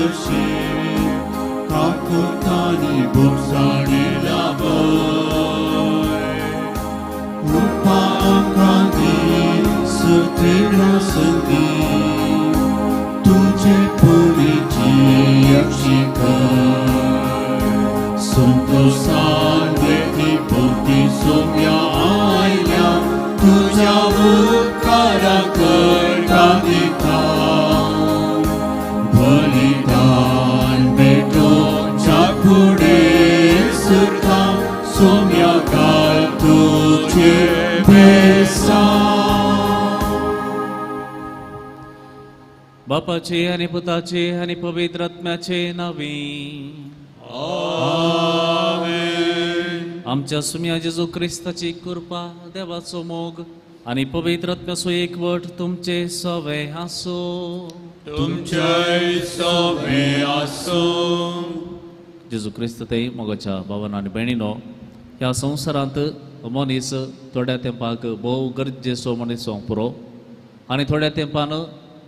तशी काकुतानी बुरसाणीला बय उपा आमकांदी सुत्रीना संगी तुझे पुरीची यक्षी कर संतोषान वेदी भोवती सोम्या आयल्या तुझ्या उपकारा करता दिता बलिदान भेटोच्या पुढे सुद्धा सोम्या काल तुझे बेसा बापाचे आणि पुताचे आणि पवित्र आत्म्याचे नावे आमेन. आमच्या सुम्या जेजू ख्रिस्ताची कृपा देवाचो मोग आणि पवित्र आत्म्याचो एकवट तुमचे सवे आसो तुमचे सवे आसो. जेजू ख्रिस्त ते मोगाच्या भावांनो आनी भयणीनो, ह्या संवसारांत मनीस थोड्या तेंपाक भोव गरजेचो मनीस जावंक पुरो आनी थोड्या तेंपान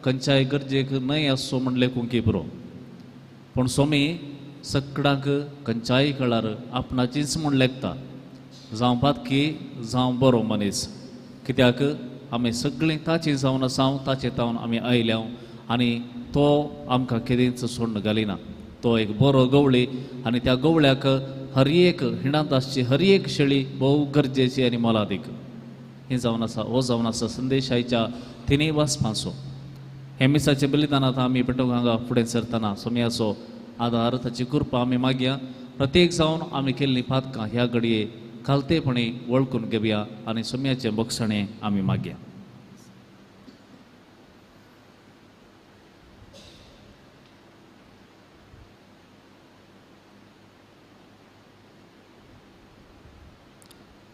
खंयच्याय गरजेक न्हय आसचो म्हणले कुंकी पुरो. पूण सोमी सगळ्यांक खंयच्याय काळार आपणाचीच म्हूण लेखता, जावं पातकी जावं बरो मनीस. कित्याक आमी सगळीं ताची जावन आसाव, ताचे तावन आमी आयल्या आनी तो आमकां केदींच सोडून घालिना. तो एक बरो गवळी आनी त्या गवळ्याक हर एक हिणांत आसची हर एक शेळी भोव गरजेची आनी मोलादीक. ही जावन आसा हो जावन आसा संदेश आयच्या तिनूय वाचपाचो. हे मिसाचे बलिदानांत आमी पेटोवंक हांगा फुडें सरतना सोम्याचो आदार ताची कृपा आमी मागया. प्रत्येक जावन आमी केल्लीं पातकां ह्या घडये खालतेपणी वळखून घेवया आनी सोम्याचें बक्षणें आमी मागया.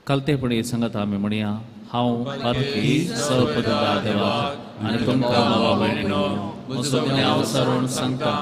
खालतेपणी सांगात आमी म्हणया, हांव पातकी सपददा देवाक आनी तुमकां भावा भयणीनो म्हजो गुन्यांव विसरून सांगता.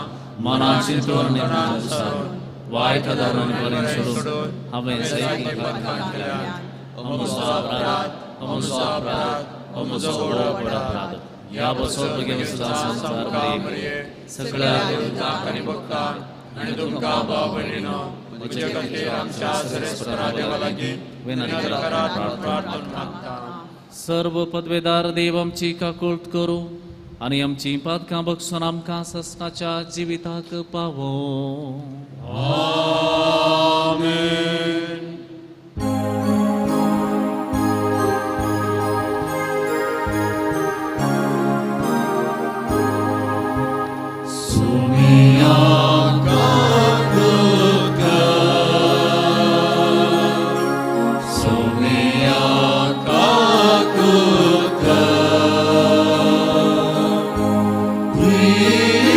मनान चिंतून आनी विचारून वायट आदारान बरें सोडून हांवें सैकी पातकां केल्यात. हो म्हजो अपराध, हो म्हजो अपराध, हो म्हजो व्हड अपराध. ह्या बसो बगे संसार बरे सगळ्या देवतांक आनी भक्तांक आनी तुमकां भावा भयणीनो म्हजे खातीर आमच्या सर्वेस्परा देवा लागीं विनंती करात प्रार्थना मागता. सर्व पदवेदार देव आमची काकूळट करूं आनी आमची पातकां बक्षून आमकां सस्ताच्या जिविताक पावो. आमेन. सोमिया काकूळट सोमिया काकूळट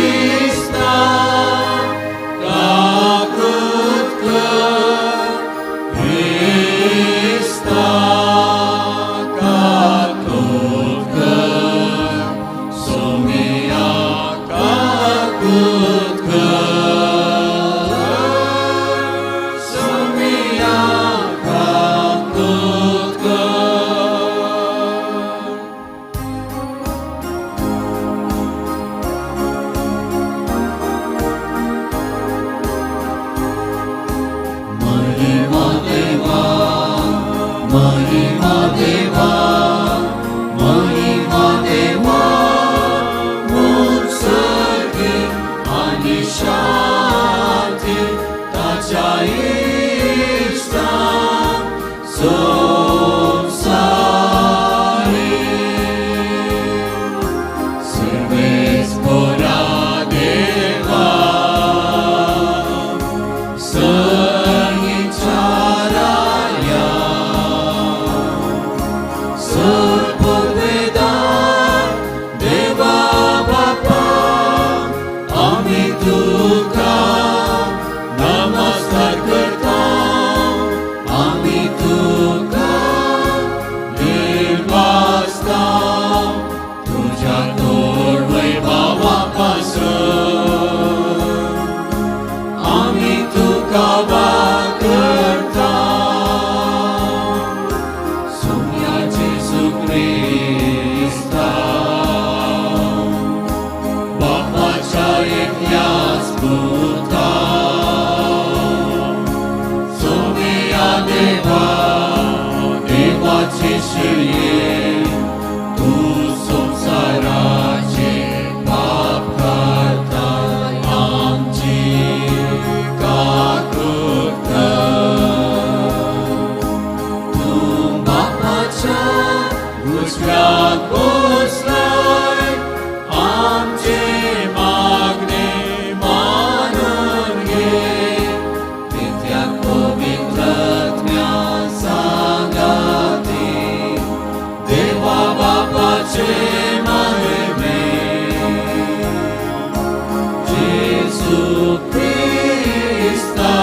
Krista kakutka ये तू संसाराचे पाप करता आमची काकुळता तू बापाच्या उजव्यात बसलाय आमचे मागणे मानून घे त्या पवित्रात्म्या सांगाती देवा बापाचे महिमे जेसू ख्रिस्ता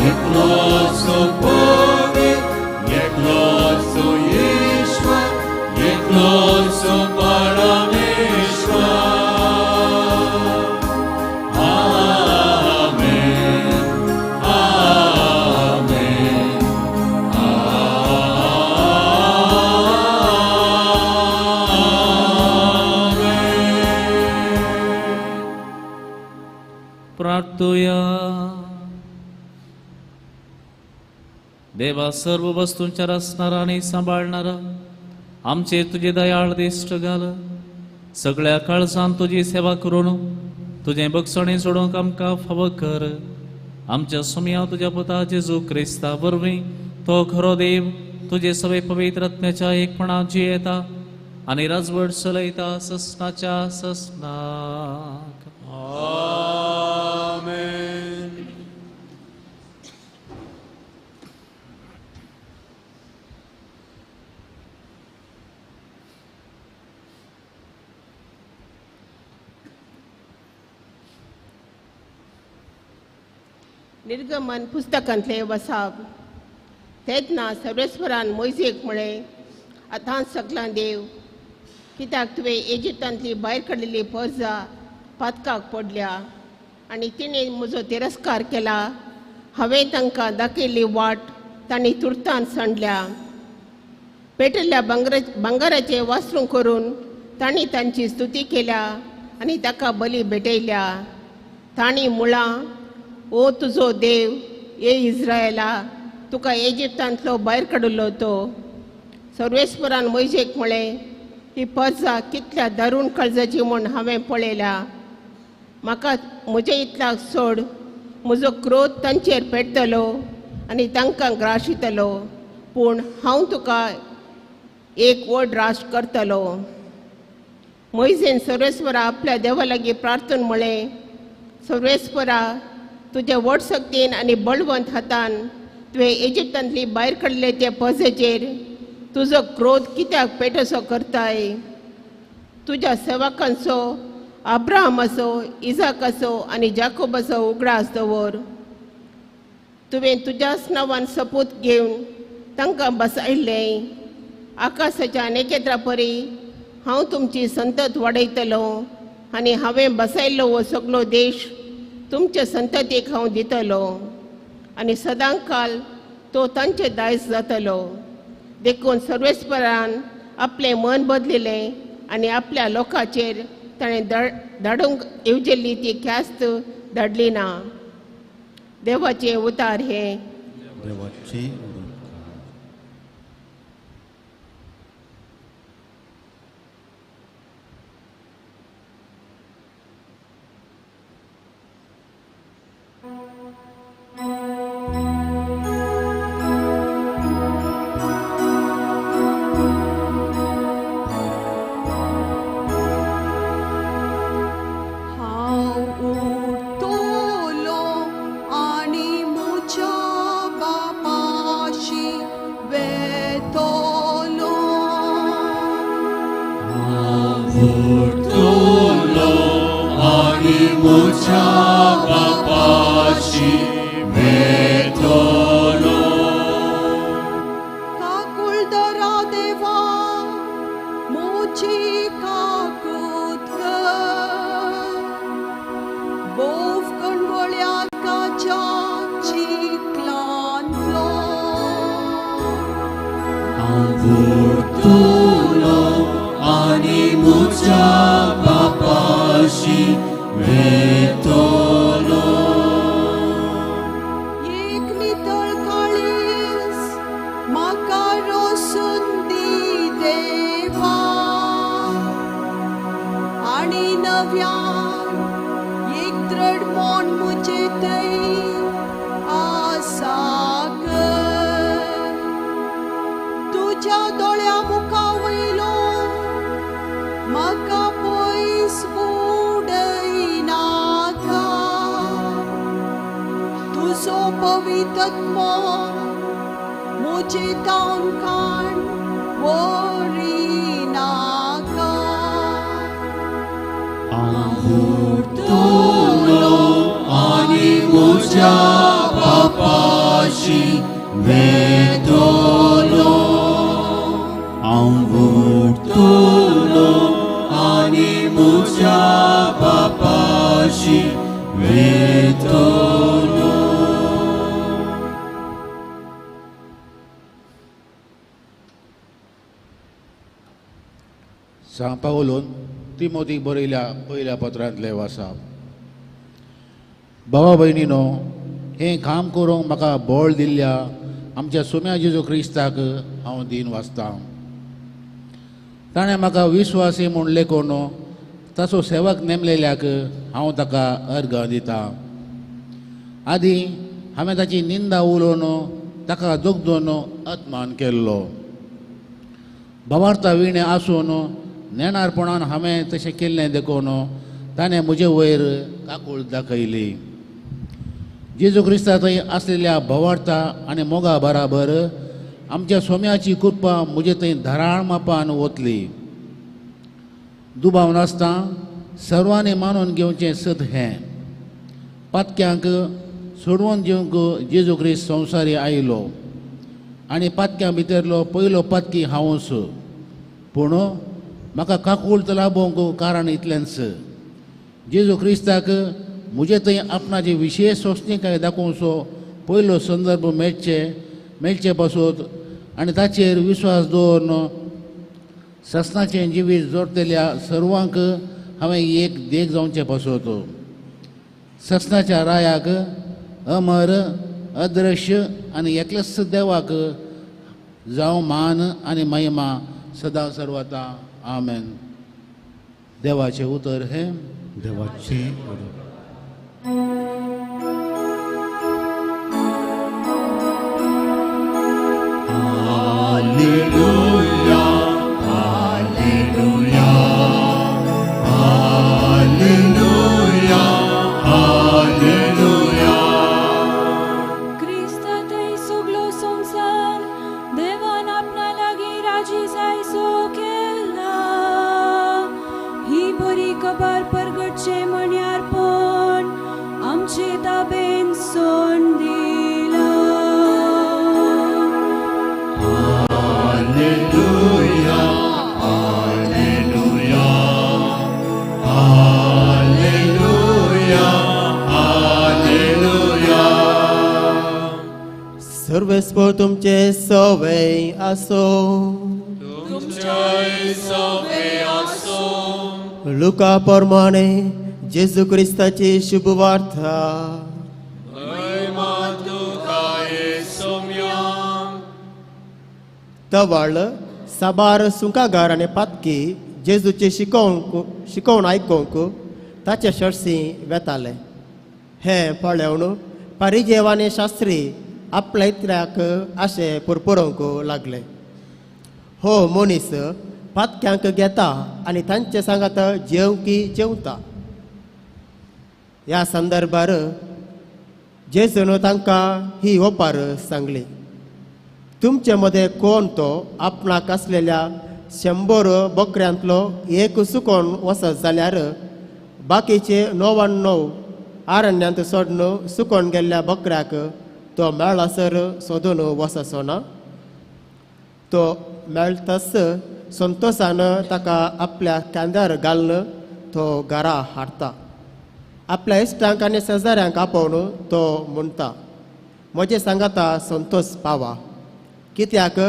एकलोच पवित्र एकलोच ईश्वर एकलोच परमेश्वर प्रार्थूया. देवा सर्व वस्तूंच्या रचणारा आणि सांभाळणारा आमचे तुझे दयाळ दिष्ट घाल सगळ्या काळजान तुझी सेवा करून तुझे बक्षणे सोडूंक आमकां फावो कर. आमच्या सुमया तुझ्या पुता जेजू क्रिस्ता वरवीं तो खरो देव तुझे सगळे पवित्र आत्म्याच्या एकपणात जियेता आणि राजवट चलयता ससनाच्या ससनाक. आमेन. निर्गमन पुस्तकांतले वसाप तेन्ना सर्वेस्वरान मोयजेक म्हळें आतां सगळां देव कित्याक तुवें इजिप्तांतली भायर काडिल्ली पर्जा पातकाक पडल्या आनी तिणें म्हजो तिरस्कार केला. हांवें तांकां दाखयल्ली वाट तांणी तुर्तान सांडल्या. पेटयल्ल्या भांगराचे वासरूं करून तांणी तांची स्तुती केल्या आनी ताका बली भेटयल्या. तांणी मुळां ओ तुजो देव ए इस्रायला तुका इजिप्तांतलो भायर काडिल्लो तो. सर्वेस्वरान मोयजेक म्हळें ही पर्जा कितल्या दारूण काळजाची म्हूण हांवें पळयल्या. म्हाका म्हज्या इतल्याक सोड म्हजो क्रोध तांचेर पेट्टलो आनी तांकां ग्राशितलो. पूण हांव तुका एक व्हड राश करतलो. मोयजेन सर्वेस्वरा आपल्या देवा लागीं प्रार्थना म्हळें सर्वेस्वरा तुज्या व्हड शक्तीन आनी बळवंत हातान तुवें इजिप्तांतली भायर काडले ते पर्जेचेर तुजो क्रोध कित्याक पेटसो करताय. तुज्या सेवकांचो अब्राहमाचो इजाकाचो आनी जाकोबाचो उगडास दवर. तुवें तुज्याच नांवान सपूत घेवन तांकां बसयल्लें. आकाशाच्या नखेत्रा परी हांव तुमची संतत वाडयतलो आनी हांवें बसयल्लो हो सगळो देश तुमच्या संततीक हांव दितलो आनी सदां काल तो तांचे दायज जातलो. देखून सर्वेस्वरान आपलें मन बदलिलें आनी आपल्या लोकांचेर ताणें धाडूंक येवजिल्ली ती ख्यास्त धाडली ना. देवाचें उतार हे. देवाची मुझा बापाशी वेतलो. काकुळदरा देवा मोची काकुत बोव कणगोळ्या काच्या चिकलांतलो आवडतलो आणि मुझा बापाशी वेतलो. एक नितळ काळीज नव्यान एक दृढ मोन मुझे तई आसा कर तुझ्या दोळ्या मुखा वयलो म्हाका पयस उडयनाका तुझो पवित्रत्व मुझे तांकां वरिनाका तुलो आणि मुझ्या पापाशी वेतलो तुलो आणि मुझ्या पापाशी वेतलो. सांग पावलोन तिमोथीक बरयल्या पयल्या पत्रांतले वासा. भावा भयणीनो, हें काम करूंक म्हाका बळ दिल्ल्या आमच्या सुम्या जेजू क्रिस्ताक हांव दिन वाचतां. ताणें म्हाका विस्वासी म्हूण लेखून ताचो सेवक नेमलेल्याक हांव ताका अर्घ दितां. आदी हांवें ताची निंदा उलोवन ताका दुखदून अपमान केल्लो. भावार्था विणे आसून नेणारपणान हांवें तशें केल्लें देखून ताणें म्हजे वयर काकूळ दाखयली. जेजू क्रिस्ता थंय आसलेल्या भावार्था आनी मोगा बराबर आमच्या सोम्याची कृपा म्हजे थंय धराळ मापान वतली. दुबाव नासता सर्वांनी मानून घेवचें सत हें. पातक्यांक सोडवून दिवंक जेजू क्रिस्त संवसारी आयलो आनी पातक्यां भितरलो पयलो पातकी हांवूच. पूण म्हाका काकूळत लाबोवंक कारण इतलेंच. जेजू क्रिस्ताक म्हजे थंय आपणाची विशेश सोंसणीकाय दाखोवचो पयलो संदर्भ मेळचे पासून आनी ताचेर विश्वास दवरून सस्नाचें जिवीत जोडलेल्या सर्वांक हांवें एक देख जावचें पासून. सस्नाच्या रायाक अमर अदृश्य आनी एकलेच देवाक जावं मान आनी महिमा सदां सर्वता. आमेन. देवाचें उतर हें. देवाचे हालेलुया हालेलुया हालेलुया हालेलुया. क्रिस्तातय सगळो संसार देवान आपणा लागीं राजी जायसो केला. ही बरी खबर परगटचे म्हण्यार पण आमचे ताबेन सोन दिला. Hallelujah hallelujah hallelujah hallelujah. सर्वेस्पर तुमचे सवय असो. लुका प्रमाणे जेजू क्रिस्ताची शुभवार्ता. तवळ साबार सुंकागार आनी पातकी जेजूचे शिकोवन आयकूंक ताचे शर्सी वेताले. हें पळोवन परिजेव आनी शास्त्री आपल्या इतऱ्याक अशें पुरपुरोवंक लागले. हो मनीस पातक्यांक घेता आनी तांचे सांगात जेवता. ह्या संदर्भार जेजून तांकां ही ओपार सांगली. तुमचे मदें कोण तो आपणाक आसलेल्या 100 बकऱ्यांतलो एक सुकोवन वसत जाल्यार बाकीचे 99 आरण्यांत सोडून सुकोवन गेल्ल्या बकऱ्याक तो मेळसर सोदून वचचो ना. तो मेळटस संतोशान ताका आपल्या कांद्यार घालून तो घरा हाडटा. आपल्या इश्टांक आनी शेजाऱ्यांक आपोवन तो म्हणटा, म्हजे सांगाता संतोश पावा, कित्याक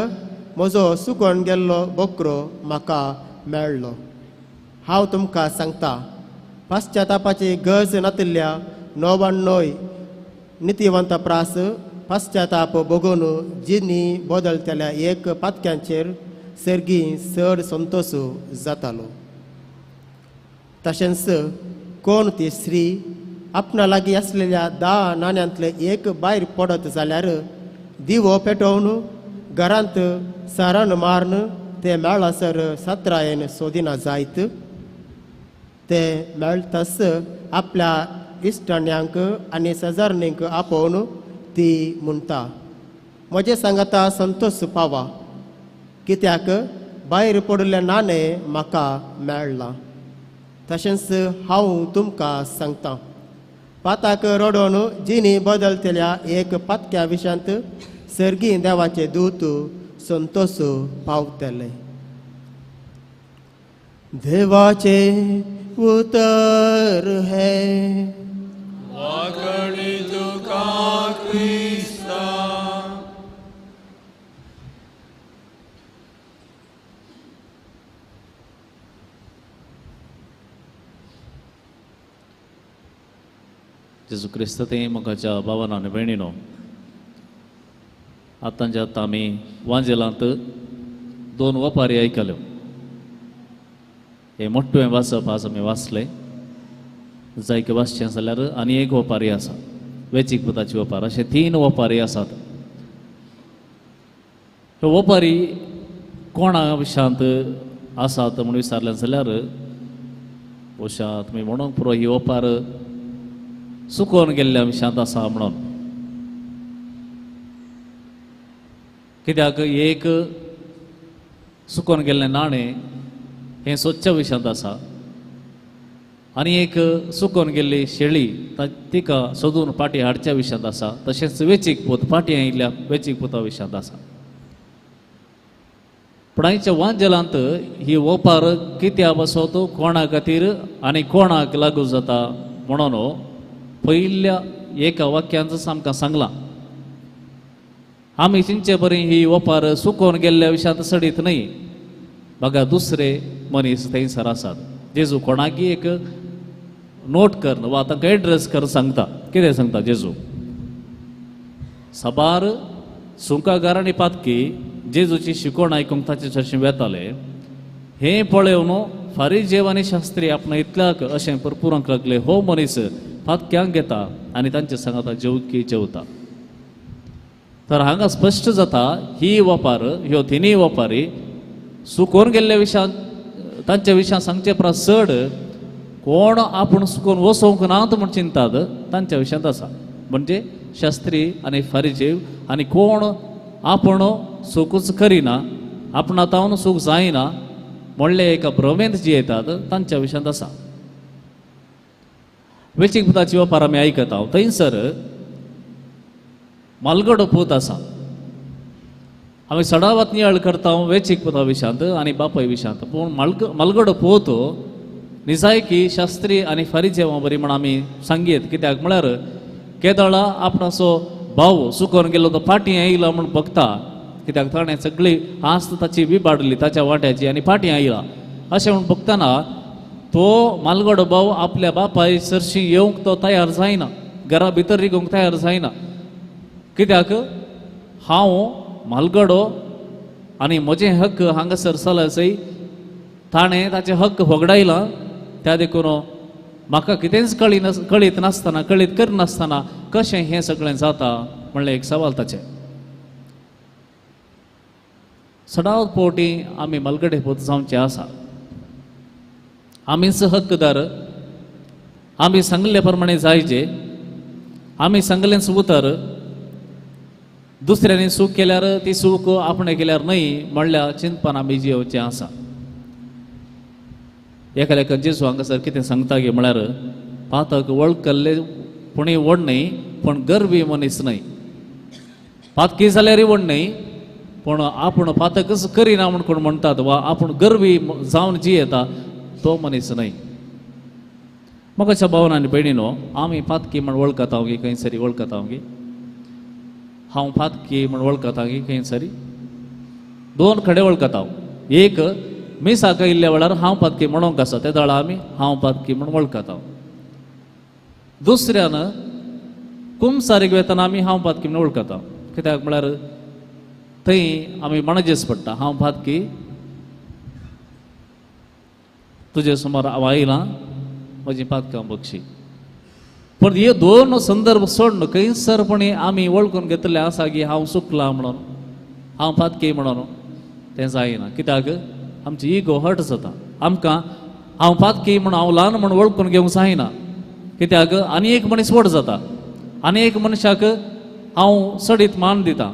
म्हजो सुकोवन गेल्लो बकरो म्हाका मेळ्ळो. हांव तुमकां सांगता, पाश्चातापाची गरज नातिल्ल्या 99 नितीवंत प्रास पाश्चाताप बघून जिनी बदलतल्या एक पातक्यांचेर सर्गी चड संतोश जातालो. तशेंच कोण ती स्त्री आपणा लागीं आसलेल्या 10 नाण्यांतले एक भायर पडत जाल्यार दिवो पेटोवन घरांत सारण मारून ते मेळासर सत्रायेन सोदिना जायत. ते मेळटस आपल्या इश्टाण्यांक आनी शेजारणींक आपोवन ती म्हणटा, म्हजे सांगाता संतोष पावा, कित्याक भायर पडले नाणें म्हाका मेळ्ळां. तशेंच हांव तुमकां सांगतां, पाताक रडोवन जिणी बदलतल्या एक पातक्या विशांत सर्गी देवाचे दूत संतोष पावतले. देवाचे उतर है वाकडी तुका क्रिस्ता. जेजू क्रिस्त ते मोगाच्या भावानो आनी भयणीनो, आतांच्या आतां आमी वांजेलांत 2 वपारी आयकल्यो. हे मोठ्ठें वाचप आज आमी वाचलें. जायके वाचचें जाल्यार आनी एक वपारी आसा, वेंचीक पुताची वपार, अशे 3 वपारी आसात. ह्यो वपारी कोणा विशांत आसात म्हूण विचारलें जाल्यार पोशा तुमी म्हणूंक पुरो ही वपार सुकोवन गेल्ल्या विशांत आसा म्हणून. कित्याक एक सुकोवन गेल्लें नाणें हें स्वच्छ विशांत आसा आनी एक सुकोवन गेल्ली शेळी तिका सोदून पाटी हाडच्या विशांत आसा. तशेंच वेंचीक पूत पाटी आयिल्ल्या वेंचीक पुता विशांत आसा. पूण आयच्या वांजेलांत ही वपार कित्या बसत कोणा खातीर आनी कोणाक लागू जाता म्हणून पयल्या एका वाक्यांत आमकां सांगलां. आमी चिंचे बरी ही वपार सुकोवन गेल्ल्या विशांत सडीत न्हय. बघा दुसरे मनीस थंयसर आसात. जेजू कोणाकी एक नोट कर वा तांकां एड्रेस कर सांगता. कितें सांगता जेजू? सबार सुंकागार आनी पातकी जेजूची शिकोवण आयकूंक ताचे चर्चेंत वेताले. हें पळोवन फारीजेव आनी शास्त्री आपणा इतल्याक अशें परपुरूंक लागले, हो मनीस पातक्यांक घेता आनी तांचे सांगाता जेवकी जेवता. तर हांगा स्पश्ट जाता ही वपार, ह्यो तिनूय वपारी सुकोवन गेल्ल्या विशयान तांच्या विशयान सांगचे परस चड कोण आपूण सुकोवन वसोवंक नात म्हूण चिंतात तांच्या विशयांत आसा. म्हणजे शास्त्री आनी फारीजेव आनी कोण आपूण सुखूच करिना, आपणातावन सूख जायना म्हणले एका भ्रमेंत जियेतात तांच्या विशयांत आसा. वेंचीक पुताची वपार आमी आयकता. थंयसर मालगडो पूत आसा. आमी सडावत नियाळ करता वेंचीक पुता विशांत आनी बापाय विशांत. पूण मालगडो पूत निजायकी शास्त्री आनी फारीजेवां बरी म्हण आमी सांगीत. कित्याक म्हळ्यार केदळा आपणाचो भाव सुकोवन गेलो तो फाटीं आयला म्हूण बगता. कित्याक ताणें सगळी आस्त ताची विबाडली ताच्या वाट्याची आनी फाटीं आयला अशें म्हूण बगतना तो मालगडो भाव आपल्या बापाय सरशी येवंक तो तयार जायना, घरा भितर रिगूंक तयार जायना. कित्याक हांव मालगडो आनी म्हजें हक्क हांगासर चलसय ताणें ताचे हक्क होगडायला. त्या देखून म्हाका कितेंच कळीत नासतना कळीत करनासतना कशें हें सगळें जाता म्हणलें एक सवाल ताचें. सडावत पोवटी आमी मालगडे पोत जावचे आसा. आमीच हक्कदार, आमी सांगले प्रमाणे जायचे, आमी सांगलेंच उतर. दुसऱ्यांनी सूख केल्यार ती सूख आपणे केल्यार न्हय म्हणल्यार चिंतपान आमी जियोवचें आसा. एका लेखन जेजू हांगासर कितें सांगता गे म्हळ्यार पातक वळखले पुणी व्हड न्हय पूण गर्वी मनीस न्हय. पातकी जाल्यारय व्हड न्हय पूण आपूण पातकच करिना म्हूण कोण म्हणटात वा आपूण गर्वी जावन जियेता तो मनीस न्हय. मोगाच्या भावांनो आनी भयणीनो, आमी पातकी म्हण वळखता गे खंय सरी वळखता गे. हांव पातकी म्हण वळखता गे खंय सरी 2 खडे वळखता. एक मिसाक आयिल्ल्या वेळार हांव पातकी म्हणूंक आसा त्या दाळा आमी हांव पातकी म्हण वळखता. दुसऱ्यान कुमसारीक वेतना आमी हांव पातकी म्हण वळखता. कित्याक म्हळ्यार थंय आमी म्हणजेच पडटा हांव पातकी तुजे समोर हांव आयलां म्हजी पातकां बक्षी. पण हे दोन संदर्भ सोडून खंयसरपणी आमी वळखून घेतले आसा की हांव चुकलां म्हणून, हांव पातकी म्हणून, तें जायना. कित्याक आमची इगो हर्ट जाता. आमकां हांव पातकी म्हणून, हांव ल्हान म्हणून वळखून घेवंक जायना. कित्याक आनी एक मनीस व्हड जाता, आनी एक मनशाक हांव सडीत मान दितां,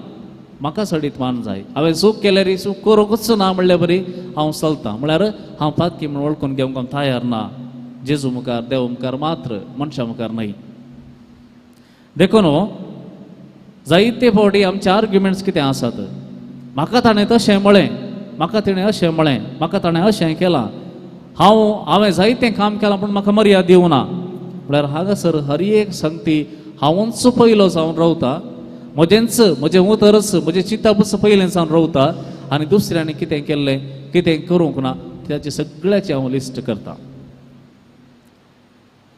म्हाका सडीत मान जाय. हांवें चूक केल्यार चूक करूंकच ना म्हणल्या बरी हांव चलतां. म्हळ्यार हांव पातकी म्हणून वळखून घेवंक हांव तयार ना. जेजू मुखार, देव मुखार मात्र, मनशा मुखार न्हय. देखून जायते फावटी आमचे आर्ग्युमेंट्स कितें आसात. म्हाका ताणें तशें म्हळें, म्हाका तिणें अशें म्हळें, म्हाका ताणें अशें केलां, हांवें जायतें काम केलां पूण म्हाका मर्याद दिवं ना. म्हळ्यार हांगासर हर एक संगती हांवूच पयलो जावन रावता, म्हजें उतरच, म्हजें चिंतपच पयलें जावन रावता, आनी दुसऱ्यांनी कितें केल्लें, कितें करूंक ना त्याची सगळ्याची हांव लिस्ट करतां.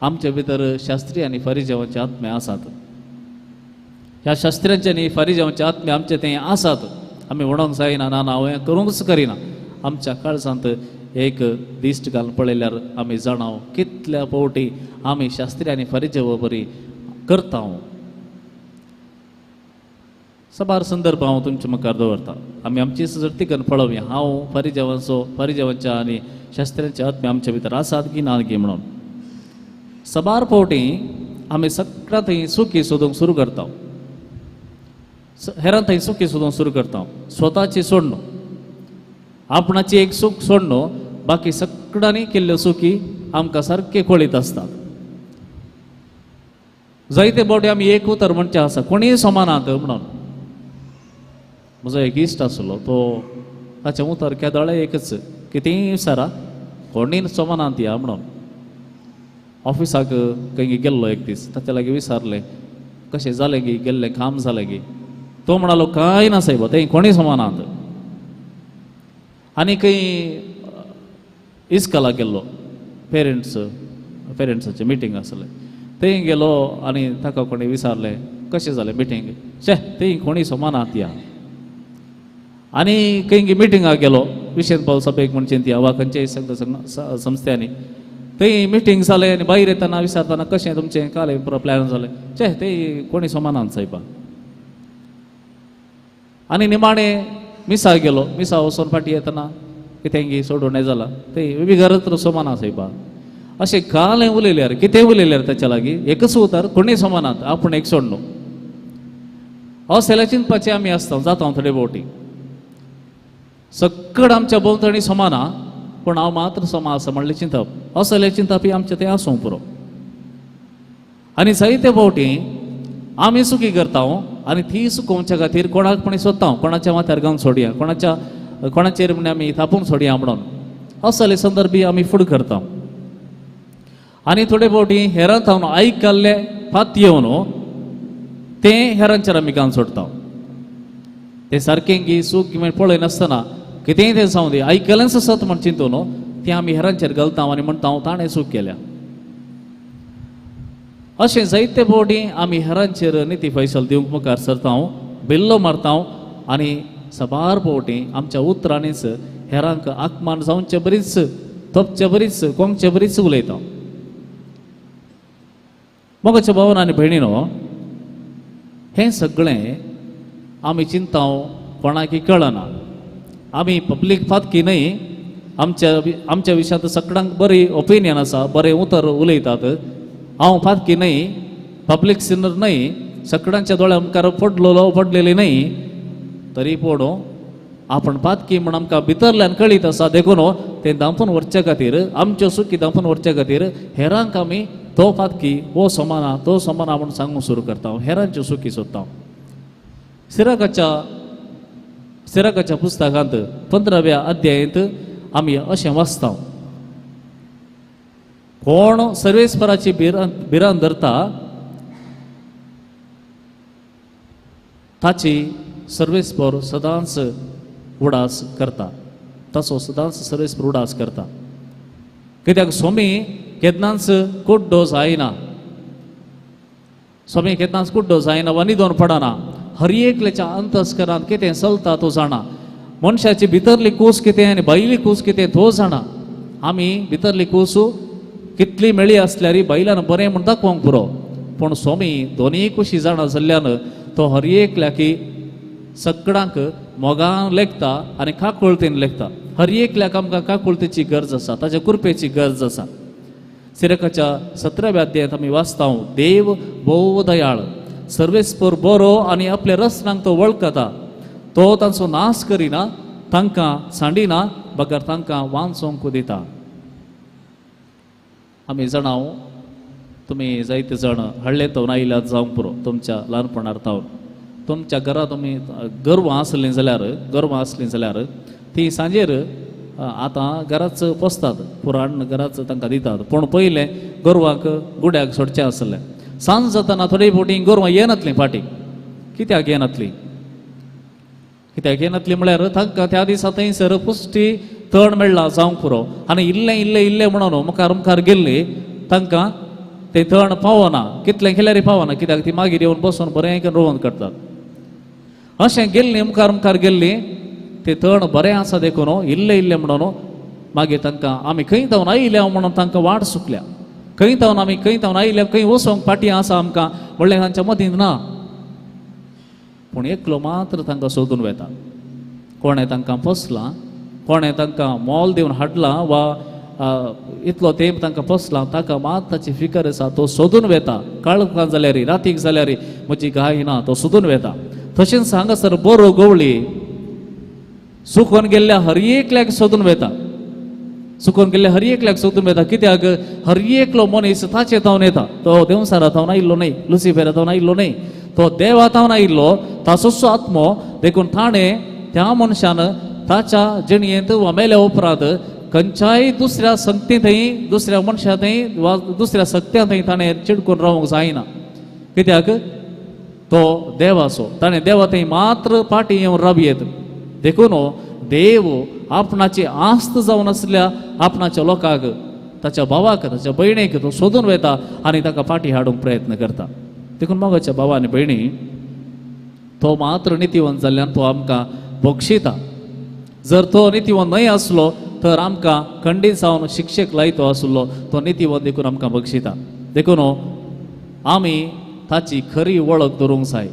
आमचे भितर शास्त्री आनी फारिजेवांचे आत्मे आसात. ह्या शास्त्र्यांचे आनी फारिजेवांचे आत्मे आमचे थंय आसात. आमी म्हणूंक जायना ना हांव हें करूंकच करिना. आमच्या काळजांत एक दिश्ट घालून पळयल्यार आमी जाणाव कितल्या फावटी आमी शास्त्री आनी फारिजेवा बरी करता. सबार संदर्भ हांव तुमच्या मुखार दवरतां. आमी आमची सर्तीकन पळोवया हांव फारिजेवांच्या आनी शास्त्र्यांचे आत्मे आमच्या भितर आसात की ना गी म्हणून. सबार फावटी आमी सगळ्या थंय सुखी सोदूंक सुरू करता, हेरां थंय सुखी सोदूंक सुरू करता. स्वताची सोडणो, आपणाची एक सूख सोडणो, बाकी सगळ्यांनी केल्ल्यो सुखी आमकां सारके कळीत आसतात. जायते फावटी आमी एक उतर म्हणचे आसा कोणीय समानात म्हणून. म्हजो एक इश्ट आसलो, तो ताचें उतर केदोळे एकच, कितेंय विचारा कोणीय समानांत या म्हणून. ऑफिसाक खंय गेल्लो एक दीस, ताचे लागीं विचारलें कशें जालें गी, गेल्लें काम जालें गी. तो म्हणालो कांय ना सायब, थंय कोणीय समानांत. आनी खंय इस्कॉलाक गेल्लो, पेरंट्साचें मिटींग आसलें, थंय गेलो आनी ताका कोणी विचारलें कशें जालें मिटींग. थंय कोणीय समानांत या. आनी खंय मिटिंगाक गेलो, विशेन पावल सभेक म्हणचे ती वा खंयच्याय संस्थांनी, थंय मिटींग जालें आनी भायर येतना विचारतना कशें तुमचें काल प्लॅन जालें, थंय कोणी समानांत सायबा. आनी निमाणें मिसाक गेलो, मिसा वचून फाटी येतना कितें सोडून हें जालां, थंय विघरत्र समाना सायबा. अशें कालें उलयल्यार कितें उलयल्यार ताच्या लागीं एकच उतर कोणीय समानांत, आपूण एक सोडणो. असलें चिंतपाचें आमी आसता, जाता थोडे फावटी. सगळ आमच्या भोंवतणी समाना पूण हांव मात्र समा आसा म्हणलें चिंतप, असलें चिंतप आमचें तें आसूं पुरो. आनी जायते फावटी आमी सुखी करता आनी ती सुकोवच्या खातीर कोणाक पण सोदता, कोणाच्या माथ्यार घालून सोडया, कोणाचेर म्हण आमी थापून सोडया म्हणून असले संदर्भी आमी फुडें करता. आनी थोडे फावटी हेरां थावन आयकल्ले फात येवन तें हेरांचेर आमी घालून सोडता. तें सारकें की सूख पळय नासतना कितेंय तें जावं दी, आयकलेंच सत म्हण चिंतून तें आमी हेरांचेर घालता आनी म्हणटा ताणें सूख केल्या. अशें जायते फावटी आमी हेरांचेर निती फैसल दिवंक मुखार सरता, बिल्लो मारता आनी सबार फावटी आमच्या उतरांनीच हेरांक आत्मान जावचे बरीच, तपचे बरीच, कोंगचे बरीच उलयता. मोगाच्या भावन आनी भयणीनो, हें सगळें आमी चिंता कोणाकी कळना. आमी पब्लीक फातकी न्हय, आमच्या विशयांत सगळ्यांक बरी ओपिनियन आसा, बरें उतर उलयतात. हांव फातकी न्हय, पब्लीक सिनर न्हय, सगळ्यांच्या दोळ्या मुखार पडलेली न्हय, तरी पूण आपण फातकी म्हण आमकां भितरल्यान कळीत आसा. देखून तें दांपून व्हरचे खातीर, आमच्यो सुखी दांपून व्हरचे खातीर हेरांक आमी तो फातकी वो समाना तो समाना म्हूण सांगूंक सुरू करता, हेरांच्यो सुखी सोदता. सिराकाच्या पुस्तकांत 15व्या अध्यायांत आमी अशें वाचता, कोण सर्वेस्पराची भिरांत धरता ताची सर्वेस्पर सदांच उडास करता, तसो सदांच सर्वेस्पर उडास करता. कित्याक स्वामी केन्नाच कुड्डो जायना, स्वामी केन्नाच कुड्डो जायना वा न्हिदोन पडना. हर एकल्याच्या अंतस्करांत कितें चलता तो जाणा. मनशाची भितरली कूस कितें आनी भायली कूस कितें तो जाणा. आमी भितरली कूस कितली मेळी असल्यारी बैलान बरें म्हण दाखोवंक पुरो पूण स्वामी दोनीय कुशी जाणा जाल्ल्यान तो हर एकल्या की सगळ्यांक मोगान लेखता आनी काकुळतेन लेखता. हर एकल्याक आमकां काकुळतेची गरज आसा, ताच्या कृपेची गरज आसा. सिरकाच्या 17व्या अध्यायात आमी वाचता देव भोव दयाळ, सर्वेस्पर बरो आनी आपल्या रसनांक तो वळखता. तो तांचो नाश करिना, तांकां सांडिना, बगर तांकां वांचोवंक दिता. आमी जाणाव तुमी जायते जाण हळ्ळे तो नाइलाज जावंक पुरो तुमच्या ल्हानपणार तावन तुमच्या घरांत तुमी गोरवां आसलीं जाल्यार ती सांजेर आतां घराच पोसतात, पुराण घराच तांकां दितात. पूण पयलें गोरवांक गुड्याक सोडचें आसलें. सांज जाताना थोडी फावटी गोरवां येनातलीं फाटीं. कित्याक येनातलीं म्हळ्यार तांकां त्या दिसा थंयसर पुश्टी तण मेळ्ळां जावंक पुरो आनी इल्लें म्हणून मुखार गेल्ली तांकां तें तण पावना, कितलें केल्यार पावना, कित्याक ती मागीर येवन बसून बरें रोवण करतात. अशें गेल्लीं मुखार गेल्लीं तें तण बरें आसा देखून इल्लें म्हणून मागीर तांकां आमी खंय तावन आयल्या म्हणून तांकां वाट सुकल्या. खंय तावन आयल्या खंय वचोंक फाटीं आसा आमकां म्हणलें तांच्या मदीं ना. पूण एकलो मात्र तांकां सोदून वेता. कोणें तांकां पोसलां, कोणें तांकां मोल दिवन हाडलां वा इतलो तेंप तांकां पोसलां, ताका मात ताची फिकर आसा. तो सोदून वेता. काळखां जाल्यार रातीक जाल्यार म्हजी गाय ना, तो सोदून वेता. तशेंच हांगासर बरो गवळी सुकोवन गेल्ल्या हर एकल्याक सोदून वेता. कित्याक हर एकलो मनीस ताचे तावन येता. तो देवसारा तावन आयिल्लो न्हय, लुसिफेरा तावन आयिल्लो न्हय, तो देवा तावन आयिल्लो. ताचोच आत्मो देखून ताणें त्या मनशान ताच्या जिणयेंत वा मेल्या उपरांत खंयच्याय दुसऱ्या संगती थंय, दुसऱ्या मनशा थंय वा दुसऱ्या सत्या थंय ताणें चिडकून रावंक जायना. कित्याक तो देवाचो, ताणें देवा थंय मात्र फाटीं येवन राबयेत. देखून देव आपणाची आस्त जावन आसल्या आपणाच्या लोकांक, ताच्या भावाक, ताच्या भयणीक तो सोदून वेता आनी ताका फाटीं हाडूंक प्रयत्न करता. देखून मोगाच्या भावा आनी भयणी, तो मात्र नितीवंत जाल्ल्यान तो आमकां बक्षिता. जर तो नितीवंत न्हय आसलो तर आमकां खंडीत जावन शिक्षेक लायतो आसलो. तो नितीवंत देखून आमकां बक्षिता. देखून आमी ताची खरी वळख धरूंक जाय.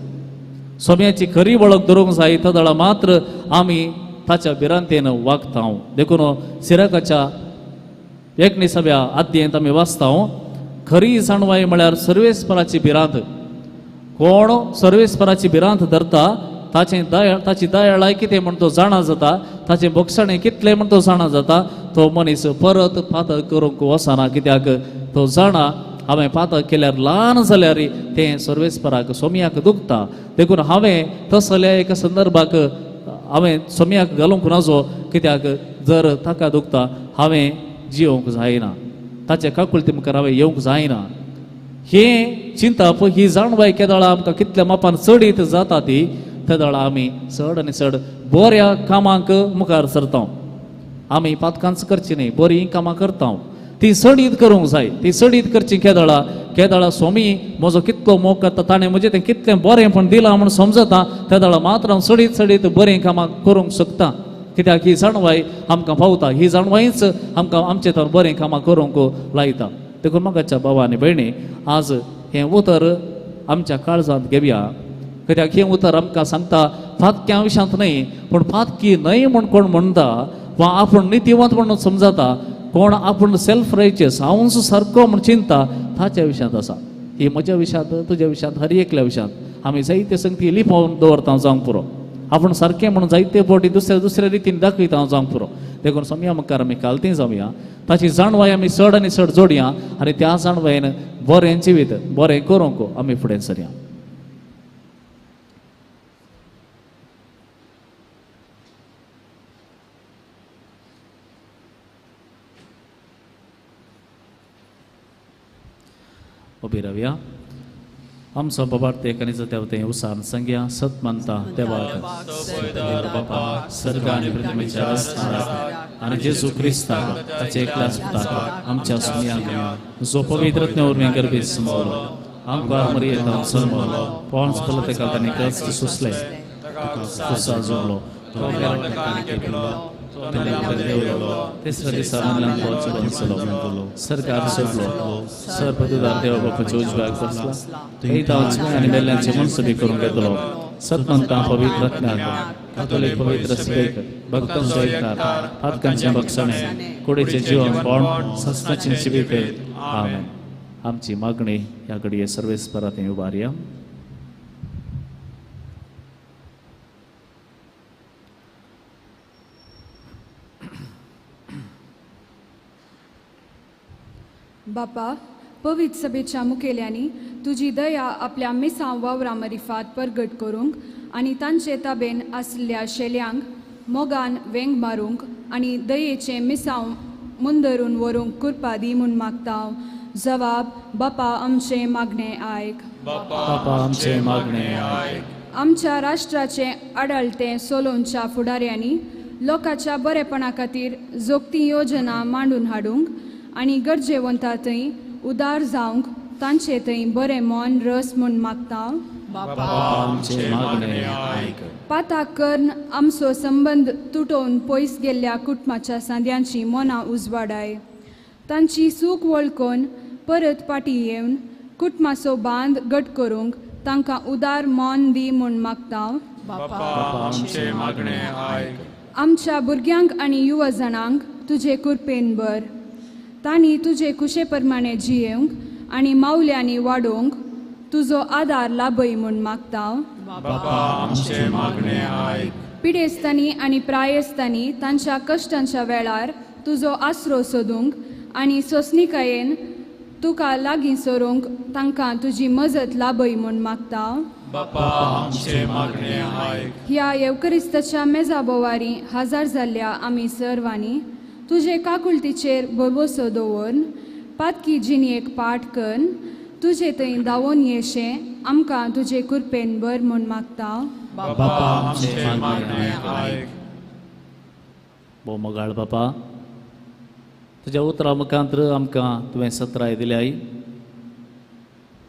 सोम्याची खरी वळख धरूंक जाय. तदळा मात्र आमी ताच्या भिरांतेन वागता. देखून सिरकाच्या 19व्या अध्यायांत आमी वाचता खरी जाणवाय म्हळ्यार सर्वेस्पराची भिरांत. कोण सर्वेस्पराची भिरांत धरता ताची दयाळाय कितें म्हण तो जाणा जाता, ताचें बक्षणें कितलें म्हण तो जाणा जाता. तो मनीस परत पातक करूंक वचना. कित्याक तो जाणा हांवें पातक केल्यार ल्हान जाल्यार तें सर्वेस्पराक सोम्याक दुखता. देखून हांवें तसल्या एका संदर्भाक हांवें सोम्याक घालूंक नजो. कित्याक जर ताका दुखता हांवें जियोंक जायना, ताच्या काकुळते मुखार हांवें येवंक जायना. हे चिंतप, ही जाणवाय केदाळा आमकां कितल्या मापान चडीत जाता ती, तेदाळा आमी चड आनी चड बऱ्या कामांक मुखार सरता. आमी पातकांच करची न्ही, बरीं कामां करता. ती सडीत करूंक जाय. ती सडीत करची केदाळा स्वामी म्हजो कितलो मोग करता, ताणें म्हजें तें कितलें बरेंपण दिलां म्हूण समजता. तेदाळा मात्र हांव सडीत बरें कामां करूंक शकता. कित्याक ही जाणवाय आमकां पावता. ही जाणवायच आमकां आमचे तर बरें कामां करूंक लायता. देखून मोगाच्या भावा आनी भयणी, आज हें उतर आमच्या काळजांत घेवया. कित्याक हें उतर आमकां सांगता फातक्या विशांत न्हय, पूण फातकी न्हय म्हूण कोण म्हणटा वा आपूण नितीवंत म्हणून समजता, कोण आपूण सेल्फ रायचियस, हांवूच सारको म्हूण चिंता, ताच्या विशांत आसा. ही म्हज्या विशांत, तुज्या विशांत, हर एकल्या विशांत आमी जायते संगती लिपोवन दवरता जावंक पुरो. आपूण सारकें म्हणून जायते फावटी दुसऱ्या रितीन दाखयता जावंक पुरो. देखून सोम्या मुखार आमी कालतीं जावया. ताची जाणवाय आमी चड आनी चड जोडया आनी त्या जाणवायेन बरें जिवीत बरें करूंक आमी फुडें सरया. उबी रावया. आमचो बाबार्थ एकानीचो देवतें उसान सांगया. सत मानता देवाक बापा सर्ग आनी पृथ्वीच्या रचणाराक आनी जेजू क्रिस्ताक ताचे एकल्याच पुताक आमच्या सुमयांक जो पवित्रत्ने उर्म्या गर्भीत समजलो, आमकां मरियेंतान जल्मलो, पोंच पलतेकाल तांणी कश्ट सोंसले, खुसा जोडलो, तो तिसऱ्या दिसा मल्ल्यान पोचलो सरकार सोडलो सर पदवीदार देवा बापाची उजव्याक बसला थंय तांचे आनी मेल्ल्यांचे मनसुबी करून घेतलो सत्मंतां पवित्र आत्म्याक कातोलीक पवित्र स्पेक भक्तांचो एकठार पातकांचें भक्षणे कुडीचें जीवन कोण सस्ताचें जिवीत आमेन. आमची मागणी ह्या घडये सर्वेस्परांत उबारया. बापा, पवित्र सभेच्या मुखेल्यांनी तुजी दया आपल्या मिसांव वावरां मरिफात परगट करूंक आनी तांचे ताबेन आसलेल्या शेल्यांक मोगान वेंग मारूंक आनी दयेचे मिसांव मुंदरून व्हरूंक कृपा दी म्हूण मागता. जवाब: बापा आमचे मागणे आयक. बापा आमचे मागणे आयक. आमच्या राष्ट्राचे आडाळते सोलोनच्या फुडाऱ्यांनी लोकांच्या बरेपणा खातीर जोगती योजना मांडून हाडूंक आनी गरजेवंता थंय उदार जावंक तांचे थंय बरें मोन रस म्हूण मागता. बापा आमचे मागणे आयक. पाताक कर्ण आमचो संबंद तुटोवन पयस गेल्ल्या कुटुंबाच्या सांद्यांची मनां उजवाडाय. तांची सूख वळखून परत फाटीं येवन कुटुंबाचो बांद घट करूंक तांकां उदार मोन दी म्हूण मागता. बापा आमचे मागणे आयक. आमच्या भुरग्यांक आनी युवा जाणांक तुजे कृपेन भर. तांणी तुजे कुशे प्रमाणे जियेवंक आनी मावल्यांनी वाडोवंक तुजो आदार लाभय म्हूण मागता. बापा आमचे मागणे आयक. पिडेस्तांनी आनी प्रायस्तांनी तांच्या कश्टांच्या वेळार तुजो आसरो सोदूंक आनी सोंसणिकायेन तुका लागीं सरूंक तांकां तुजी मजत लाभय म्हूण मागता. बापा आमचे मागणे आयक. ह्या येवकरिस्ताच्या मेजा बोवारी हजार जाल्ल्या आमी सर्वांनी तुजे काकुळतीचेर भरवोसो दवरून पातकी जिणयेक पाठ करून तुजे थंय दावोन येशें आमकां तुजे कृपेन बर म्हूण मागता. बापा आमचे मागणे आयक. भोव मोगाळ बापा, तुज्या उतरा मुखांतर आमकां तुवें सत्राय दिल्याय.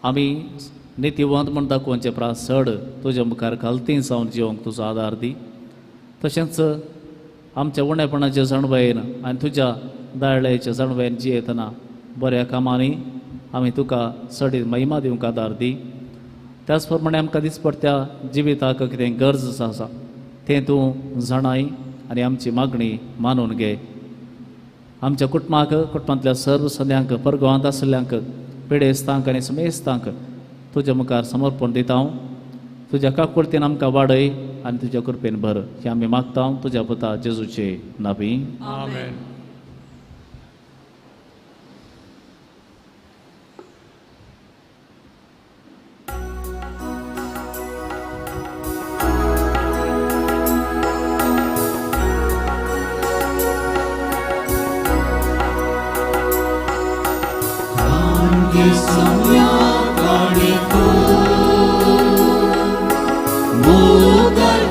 आमी नितीवंत म्हूण दाखोवचे प्रासड तुज्या मुखार घालती जावन जिवंक तुजो आदार दी. तशेंच आमच्या उणेपणाचे जाणवेन आनी तुज्या दायळ्याच्या जाणवेन जियेतना बऱ्या कामांनी आमी तुका चड महिमा दिवंक आदार दी. त्याच प्रमाणे आमकां दिसपट्ट्या जिविताक कितें गरज आसा तें तूं जाणाय आनी आमची मागणी मानून घे. आमच्या कुटुंबांतल्या सर्व सद्यांक परगांवांत आशिल्ल्यांक पिडेस्तांक आनी समेस्तांक तुज्या मुखार समर्पण दिता. तुज्या काकुळतीन आमकां वाडय आनी तुज्या कृपेन भर. हें आमी मागता तुज्या पुता जेजूचे नांवी. आमेन.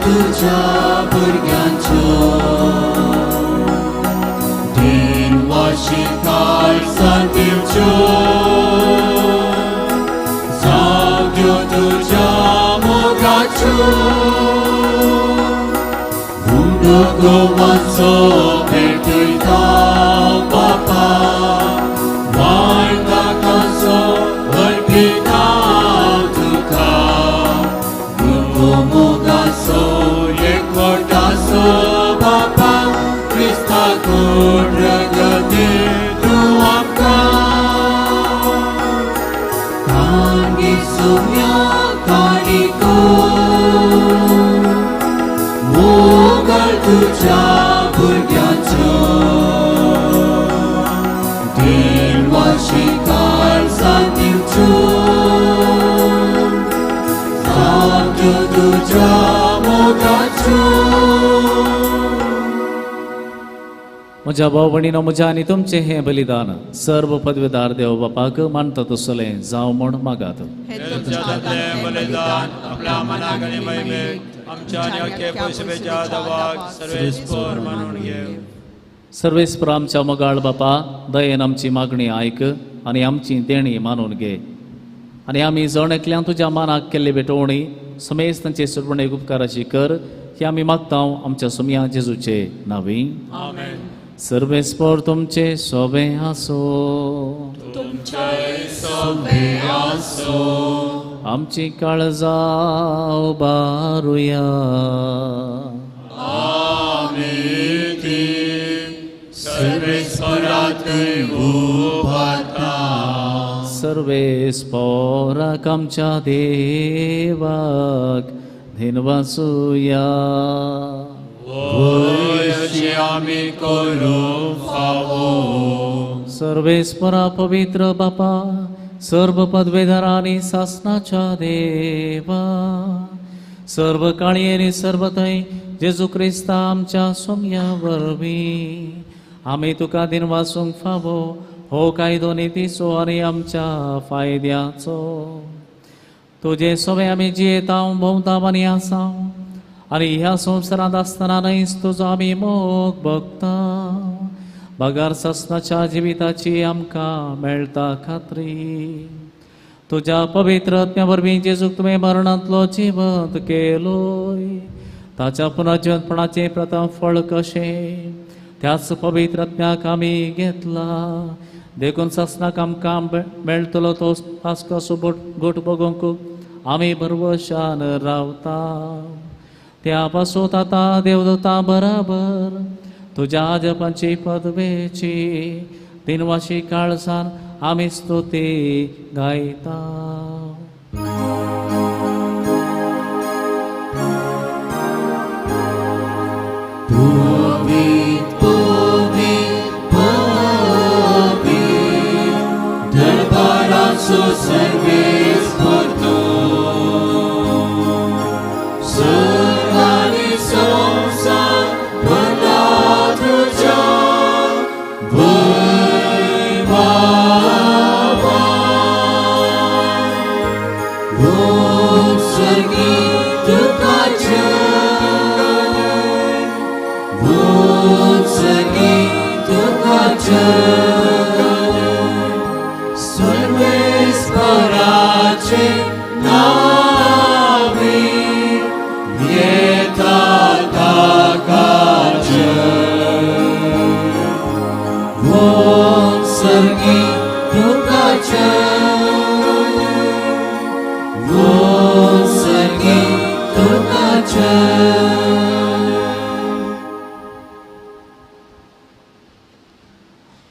तुझ्या भुरग्यांचो दिनवाशी काळजांत दिवच्यो जाग्यो तुझ्या मोगाच्यो हुंडो गोवांचो भेटयता बापा वाळटाकाचो अर्पिता तुका मोगाचो एकवटाचो बापा क्रिस्ता कोण रगते तूं आमकां कांगी सोम्या काणिको मोगाळ तुज्या भुरग्यांचो दिनवाशी काळजांत दिवच्यो तुझ्या मोगाच्यो. म्हज्या भाव भयणीनो, म्हज्या आनी तुमचें हें बलिदान सर्व पदवीदार देव बापाक मानता तसलें जावं म्हूण मागात. तुझ्यातलें बलिदान आपल्या मनाक आनी महिमेक आमच्या आनी अख्खे पयसुबेच्या दवाक सर्वेस्पर मानून घे. सर्वेस्पर आमच्या मोगाळ बापा, दयेन आमची मागणी आयक आनी आमची देणी मानून घे. आनी आमी जण एकल्यान तुज्या मानाक केल्ली भेटवणी समेस्त तांचे सुरवणे उपकाराची कर. हे आमी मागता आमच्या सुमया जेजूचे नावी. आमेन. सर्वेस्पर तुमचे सोबे आसो. आमची काळजा उबारुया. सर्वेस्पराक आमच्या देवाक धिनवासुया. आमी करू फावो. सर्वेस्परा पवित्र बापा, सर्व पदवेदार आणि शासनाच्या देवा, सर्व काळी आणि सर्व थंय जेजू क्रिस्ता आमच्या सोम्या वरवी आमी तुका दिन वासूंक फावो हो कायदो नितीचो आनी आमच्या फायद्याचो. तुजे सोबे आमी जियेता भोंवता आनी आसा आनी ह्या संवसारांत आसतना न्हयच तुजो आमी मोग भोगता. बगार ससनाच्या जिविताची आमकां मेळटा खात्री. तुज्या पवित्र आत्म्या वरवीं जेजूक तुवें मरणांतलो जिवंत केलोय. ताच्या पुनर्जिवंतपणाचें प्रथम फळ कशें त्याच पवित्र आत्म्याक आमी घेतला. देखून ससनाक आमकां मेळटलो तो पास्काचो गोठ बगोवंक आमी भरवशान रावता. त्या पासून आतां देवदूता बराबर तुज्या जपांची पदवेची दिनवाशी काळजान आमी स्तुती गायता.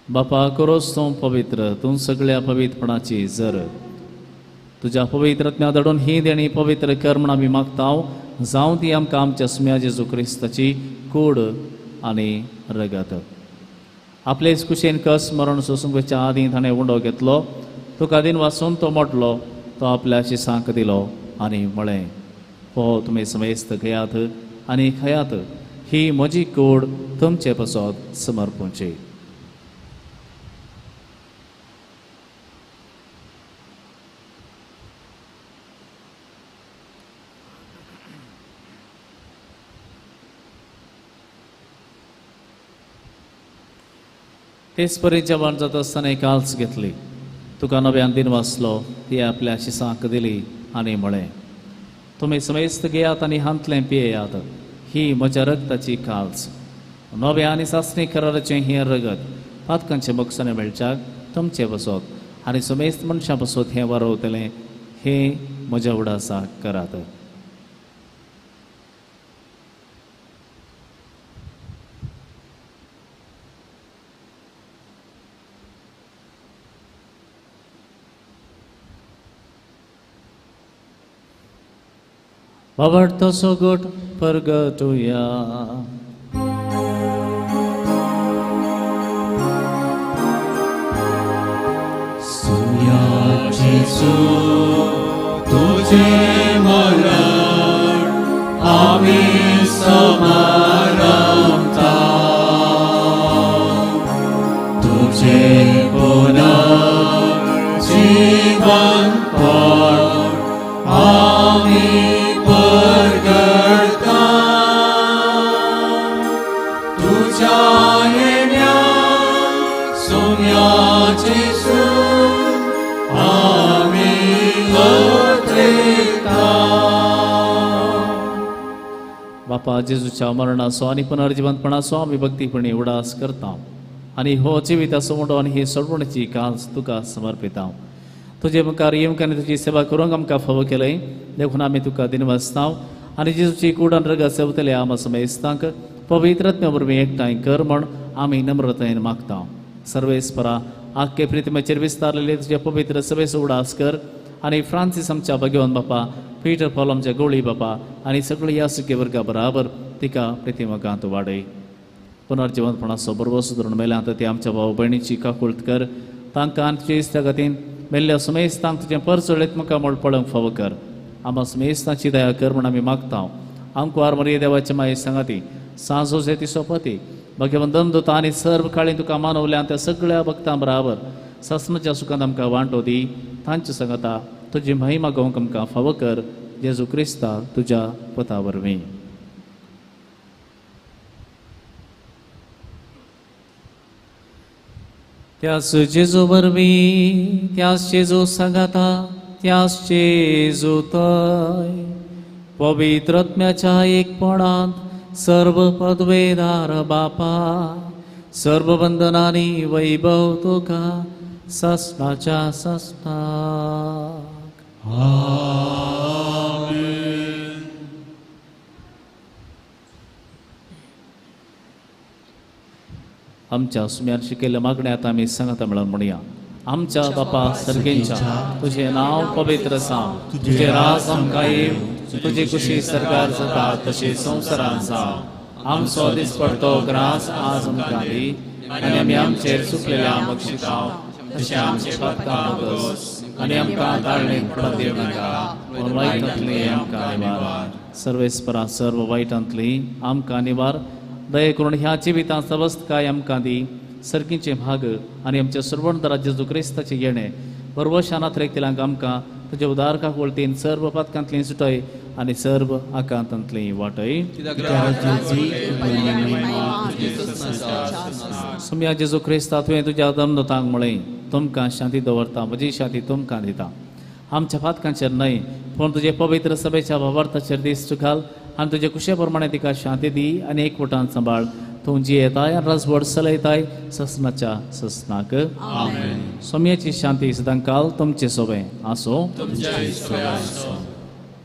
बापा करोस तूं पवित्र, तूं सगळ्या पवित्रपणाची जर तुज्या पवित्रत्म्या दडून ही देणी पवित्र कर म्हण आमी मागता. जावं ती आमकां आमच्या सुम्या जेजू क्रिस्ताची कूड आनी रगत. आपलेच कुशेन कस मरण सोसूंकच्या आदीं ताणें उंडो घेतलो. तुका दिन वाचून तो मोडलो, तो आपल्या शिसांक दिलो आनी म्हळें, हो तुमी समेस्त घेयात आनी खयात, ही म्हजी कूड तुमचे पासत समर्पूंची. तेच परी जेवण जाता आसतना एक काल्स घेतली. तुका नव्यान दिन वाचलो, ती आपल्या शिसांक दिली आनी म्हळें, तुमी समेस्त घेयात आनी हांतलें पियेयात, ही म्हज्या रगताची काल्स. नव्या आनी सासणी कराराचें हें रगत पातकांचे मोक्षाने मेळच्याक तुमचे बसत आनी समेस्त मनशां बसत हें वारवतलें, हें म्हज्या उडासाक करात. Pavartoso good purgatoria. Sunya Jesu, Tuje Malar, Ami Samaramta, Tuje Punar, Jivan Par, Ami परगळता. तुझ्या येण्यान सोम्याचे सूर आमी अत्रेता. बापा जेजूच्या मरणाचो आनी पुनर्जिवंतपणाचो आमी भक्तीपणी उडास करता आनी हो जिविताचो मोडोन ही सोडवणीची कास तुका समर्पिता. तुजे मुखार येवंक आनी तुजी सेवा करूंक आमकां फावो केलय देखून आमी तुका दिनवासताव आनी जेजूची कुडान रग सेवतले आम समेस्तांक पवित्रत्म्या वरवीं एकठांय कर म्हण आमी नम्रतायेन मागता. सर्वेस्परा आख्खे प्रितीमेचेर विस्तारलेले तुजे पवित्र सभेचो उडास कर आनी फ्रांसीस आमच्या भगवान बापा पीटर पॉल आमच्या गोळी बापा आनी सगळी यासुके वर्गा बराबर तिका प्रितीमकांत वाडय. पुनर्जिवंतपणाचो बरोबर सुदारून मेल्यांत ते आमच्या भाव भयणीची काकुळट कर तांकां आमच्या इश्टा गतीन मेल्ल्या समेस्तांक तुजें परचळीत म्हाका म्हण पळोवंक फावो कर. आमा समेस्तांची दया कर म्हण आमी मागता. आमकां मरिये देवाचे माये सांगाती सांजो जे तिसो पती भगवान दमदूत आनी सर्व काळी तुका मानवल्या त्या सगळ्या भक्तां बराबर ससनाच्या सुखांत आमकां वांटो दी. तांचे सांगता तुजी महिमा गोवंक आमकां फावो कर जेजू क्रिस्ता तुज्या पता वरवीं. त्यास जेजू वरवीं त्यास जेजू सांगाता त्यास जेजू तय पवित्रत्म्याच्या एकपणांत सर्व पदवेदार बापा सर्व बंधनांनी वैभव तुका ससनाच्या ससनाक. आमच्या सुम्यार शिकयल्ल्या मागण्या आतां आमी सांगता मेळोन म्हणया. आमच्या बापा सर्गेंच्या तुझें नांव पवित्र जावं, तुजें राज आमकां येव, तुजी खुशी सरकार जाता तशी संवसारांत जावं. आमचो दिसपडटो ग्रास आज आमकां दी आनी आमी आमचेर चुकलेल्या आमक शिकाव तशें आमचे पातकां नगोस आनी आमकां ताळणेक पडोवंक दिवं नाका पूण वायटांतली आमकां निवार. सर्वेस्परा सर्व वायटांतली आमकां निवार. दये करून ह्या जिवितांत अवस्थकाय आमकां दी. सर्गीचे भाग आनी आमच्या सर्वंत जेजू क्रिस्ताचे येणे परवशानात रेखतिलांक आमकां तुज्या उदारकाक वळतीन सर्व पातकांतली सुटय आनी सर्व आकांतांतली वाटय. सुम्या जेजू क्रिस्ता तुवें तुज्या दमदतांक म्हळें तुमकां शांती दवरता म्हजी शांती तुमकां दिता. आमच्या पातकांचेर न्हय पूण तुजे पवित्र सभेच्या भावार्थाचेर दिश्ट घाल आनी तुजे कुशे प्रमाणे तिका शांती दी आनी एकवटान सांबाळ. तूं जी येताय आनी राजवट चलयताय ससनाच्या ससनाक. सोम्याची शांती सदां काल तुमचे सोबे आसो.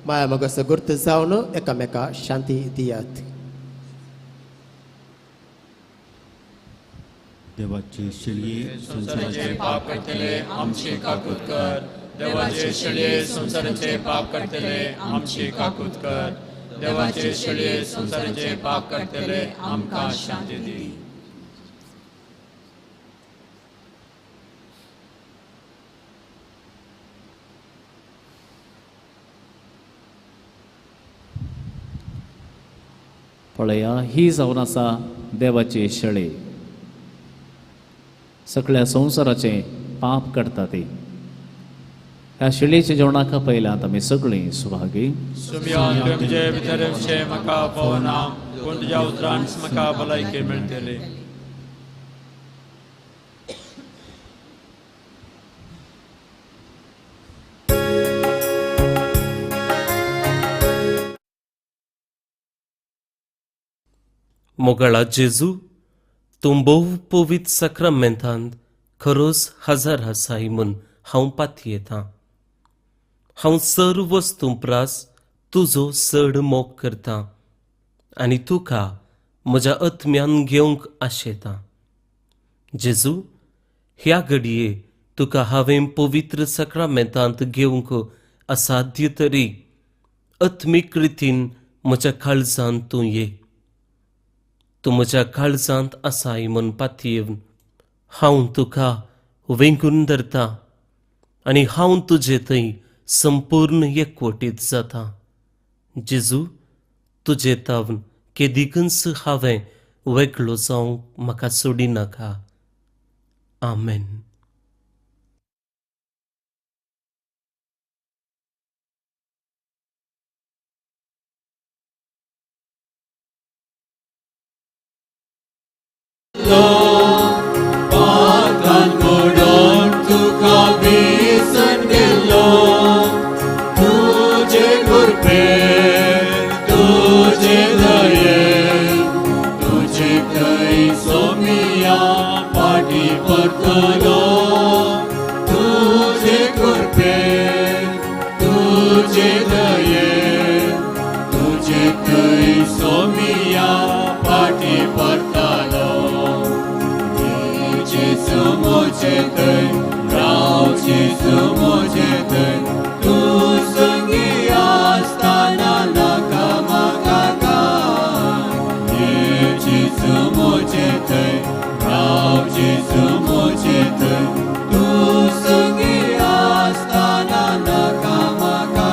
माया मोगाचो गुर्त जावन एकामेका शांती दियात. देवाचे शेळये संसाराचे पाप करतले आमची काकूत कर. देवाचे शेळये संसाराचे पाप करतले आमची काकूत कर. देवाचे शेळये संसाराचे पाप करतले आमकां शांती दी. पळया ही जावन आसा देवाचे शेळे सगळ्या संवसाराचे पाप करता ती. ह्या शेळयेच्या जेवणाका पयल्यात आमी सगळीं सुभागी. सुम्यान तुमचे भितरचे म्हाका पवना पूण तुज्या उतरांत म्हाका भलायकी मेळटली. मोगळा जेजू तूं भोव पवित्र सक्रामेंतांत खरोच हजार आसाय म्हूण हांव पाती येतां. हांव सर्व वस्तू प्रास तुजो चड मोग करतां आनी तुका म्हज्या आत्म्यान घेवंक आशेतां. जेजू ह्या घडये तुका हांवें पवित्र सक्रामेंतांत घेवंक असाध्य तरी आत्मीक रितीन म्हज्या काळजांत तूं ये. तूं म्हज्या काळजांत आसाय म्हूण पातयेवन हांव तुका वेंगून धरतां आनी हांव तुजे थंय संपूर्ण एकवटीत जाता. जेजू तुजे तावन केदिकच हांवें वेगळो जावंक म्हाका सोडिनाका. आमेन. तुझे करतलो तुझे कृपेन तुझे दयेन तुझे थंय सोमिया फाटी पडटालो मोचे थंय रावचेचो मोचे थंय तूं संगी आसतना नाका म्हाका येचेचो मोचे थंय रावचेचो मोचे थंय तूं संगी आसतना नाका म्हाका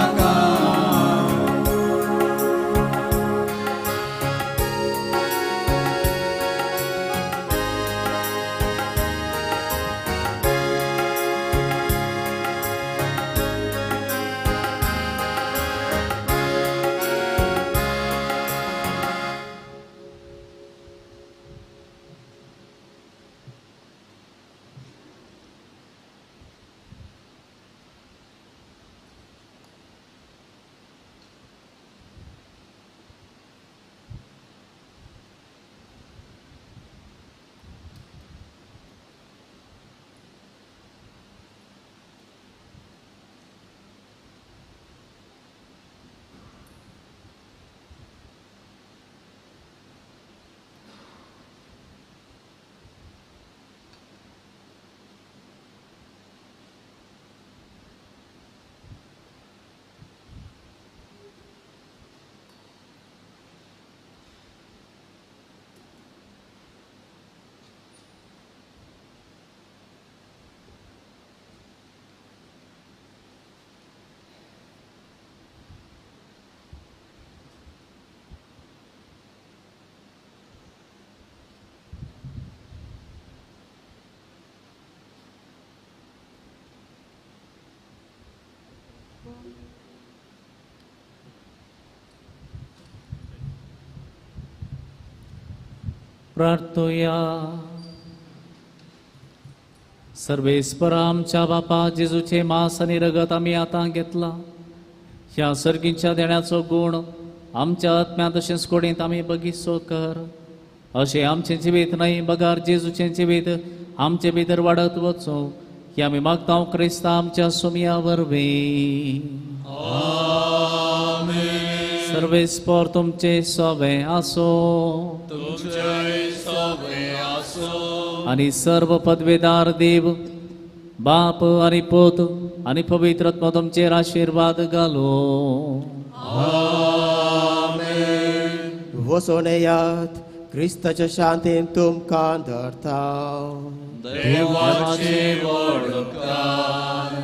प्रार्थोया. सर्वेस्पर आमच्या बापा जेजूचे मांस आणि रगत आम्ही आता घेतला. ह्या सर्गींच्या देण्याचो गुण आमच्या आत्म्यात तशेंच कोडींत आमी बगीचो कर. अशें आमचें जिवीत न्हय बगार जेजूचें जिवीत आमचे भितर वाडत वचो हे आमी मागता क्रिस्ता आमच्या सुमया वरवीं. सर्वेस्पर तुमचे सोबे आसो आणि सर्व पदवेदार देव बाप आणि पोत आणि पवित्र आत्मा तुमचेर आशीर्वाद घालो. वचून येयात क्रिस्ताच्या शांतीन तुमकां धरता. देवाचे वळखताय.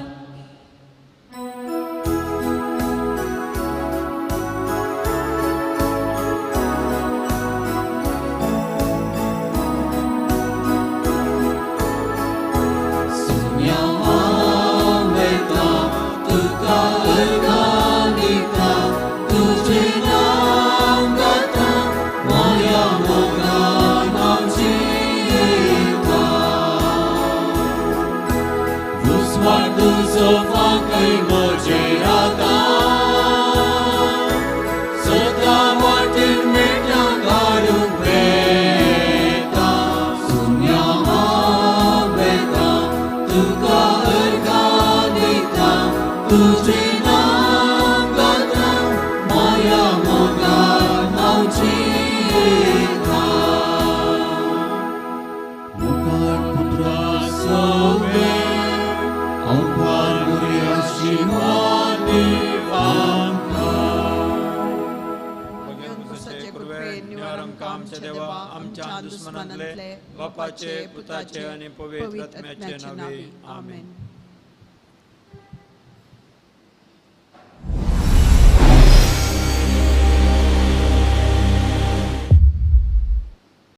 दुश्मनांतले बापाचे पुताचे आणि पवित्र आत्म्याचे नावे आमेन.